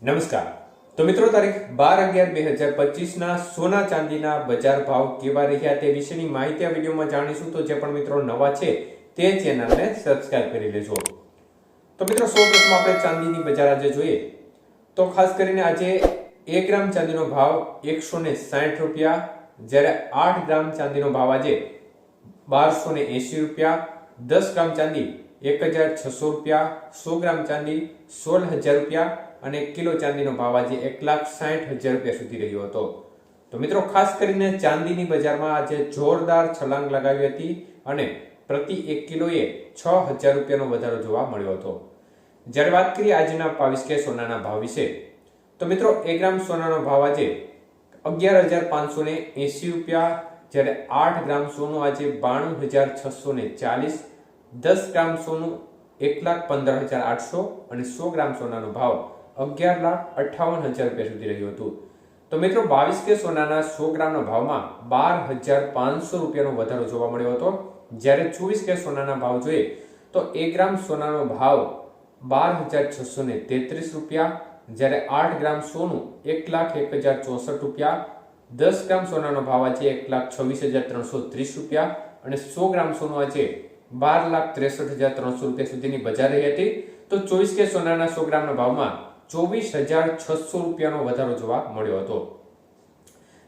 નમસ્કાર. તો મિત્રો તારીખ 12/11/2025 ના સોના ચાંદીના બજાર ભાવ કેવા રહ્યા તે વિશેની માહિતી આ વિડીયોમાં જાણીશું. તો જે પણ મિત્રો નવા છે તે ચેનલને સબસ્ક્રાઇબ કરી લેજો. તો મિત્રો સૌપ્રથમ આપણે ચાંદીની બજાર આજે જોઈએ તો ખાસ કરીને આજે 1 ગ્રામ ચાંદીનો ભાવ 160 રૂપિયા, જ્યારે 8 ગ્રામ ચાંદીનો ભાવ આજે 1280 રૂપિયા, 10 ગ્રામ ચાંદી 1600 રૂપિયા, 100 ગ્રામ ચાંદી 16000 રૂપિયા અને કિલો ચાંદીનો ભાવ આજે 1,60,000 રૂપિયા સુધી રહ્યો હતો. તો મિત્રો ખાસ કરીને ચાંદીની બજારમાં આજે જોરદાર છલાંગ લગાવી હતી અને પ્રતિ 1 કિલોએ 6,000 રૂપિયાનો વધારો જોવા મળ્યો હતો. જ્યારે વાત કરીએ આજના 22K સોનાના ભાવ વિશે તો મિત્રો 1 ગ્રામ સોનાનો ભાવ આજે 11,580 રૂપિયા, જ્યારે 8 ગ્રામ સોનું આજે 92,640, 10 ગ્રામ સોનું 1,15,800 અને 100 ગ્રામ સોનાનો ભાવ 11,58,000 રૂપિયા સુધી રહ્યું હતું. તો મિત્રો 22K સોનાના 100 ગ્રામના ભાવમાં 12,500 રૂપિયાનો વધારો જોવા મળ્યો હતો. જ્યારે 24K સોનાના ભાવ જોઈએ તો 1 ગ્રામ સોનાનો ભાવ 12,633 રૂપિયા, જ્યારે 8 ગ્રામ સોનું 1,01,064 રૂપિયા, 10 ગ્રામ સોનાનો ભાવ આજે 1,26,330 રૂપિયા અને 100 ગ્રામ સોનું આજે 12,63,300 રૂપિયા સુધીની બજાર રહી હતી. તો 24K સોનાના 100 ગ્રામના ભાવમાં 24,600 રૂપિયાનો વધારો જોવા મળ્યો હતો.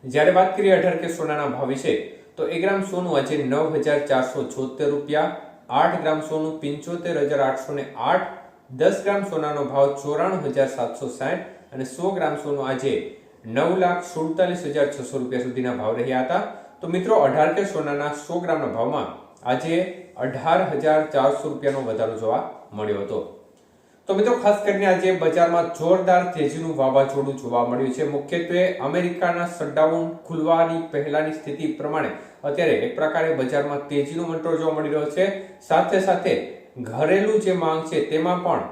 જ્યારે વાત કરીએ 18K સોનાના ભાવ વિશે તો 1 ગ્રામ સોનું આજે 9,476 રૂપિયા, 8 ગ્રામ સોનું 75,808, 10 ગ્રામ સોનાનો ભાવ 94,760 અને 100 ગ્રામ સોનું આજે 9,47,600 રૂપિયા સુધીના ભાવ રહ્યા હતા. તો મિત્રો 18K સોનાના 100 ગ્રામના ભાવમાં આજે 18,400 રૂપિયાનો વધારો જોવા મળ્યો હતો. તો મિત્રો ખાસ કરીને આજે બજારમાં જોરદાર તેજીનું વાવાઝોડું જોવા મળ્યું છે. મુખ્યત્વે અમેરિકાના શટડાઉન ખુલવાની પહેલાની સ્થિતિ પ્રમાણે અત્યારે એક પ્રકારે બજારમાં તેજીનો મંત્રો જોવા મળી રહ્યો છે. સાથે સાથે ઘરેલું જે માંગ છે તેમાં પણ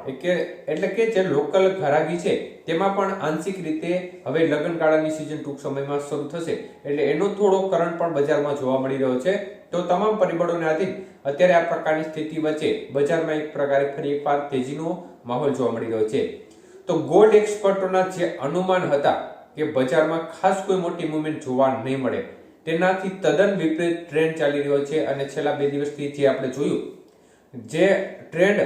એટલે કે જે લોકલ ઘરાગી છે તેમાં પણ આંશિક રીતે હવે લગ્નગાળાની સિઝન ટૂંક સમયમાં શરૂ થશે એટલે એનો થોડો કરંટ પણ બજારમાં જોવા મળી રહ્યો છે. તો તમામ પરિબળોને આધીન અત્યારે આ પ્રકારની સ્થિતિ વચ્ચે બજારમાં એક પ્રકારે ફરી એકવાર તેજીનો માહોલ જોવા મળી રહ્યો છે. તો ગોલ્ડ એક્સપર્ટોના જે અનુમાન હતા કે બજારમાં ખાસ કોઈ મોટી મૂવમેન્ટ જોવા નહીં મળે તેનાથી તદ્દન વિપરીત ટ્રેન્ડ ચાલી રહ્યો છે અને છેલ્લા 2 દિવસથી જે આપણે જોયું જે ટ્રેન્ડ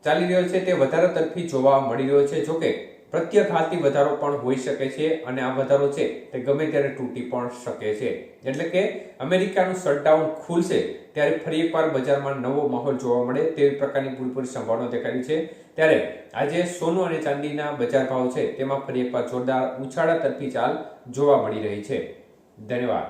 ચાલી રહ્યો છે તે વધારા તરફી જોવા મળી રહ્યો છે. જોકે પ્રત્યાઘાતી વધારો પણ હોઈ શકે છે અને આ વધારો છે તે ગમે ત્યારે તૂટી પણ શકે છે. એટલે કે અમેરિકાનું શટડાઉન ખુલશે ત્યારે ફરી એકવાર બજારમાં નવો માહોલ જોવા મળે તેવી પ્રકારની પૂરેપૂરી સંભાવના દેખાઈ છે. ત્યારે આજે સોનું અને ચાંદીના બજાર ભાવ છે તેમાં ફરી એકવાર જોરદાર ઉછાળા તરફી ચાલ જોવા મળી રહી છે. ધન્યવાદ.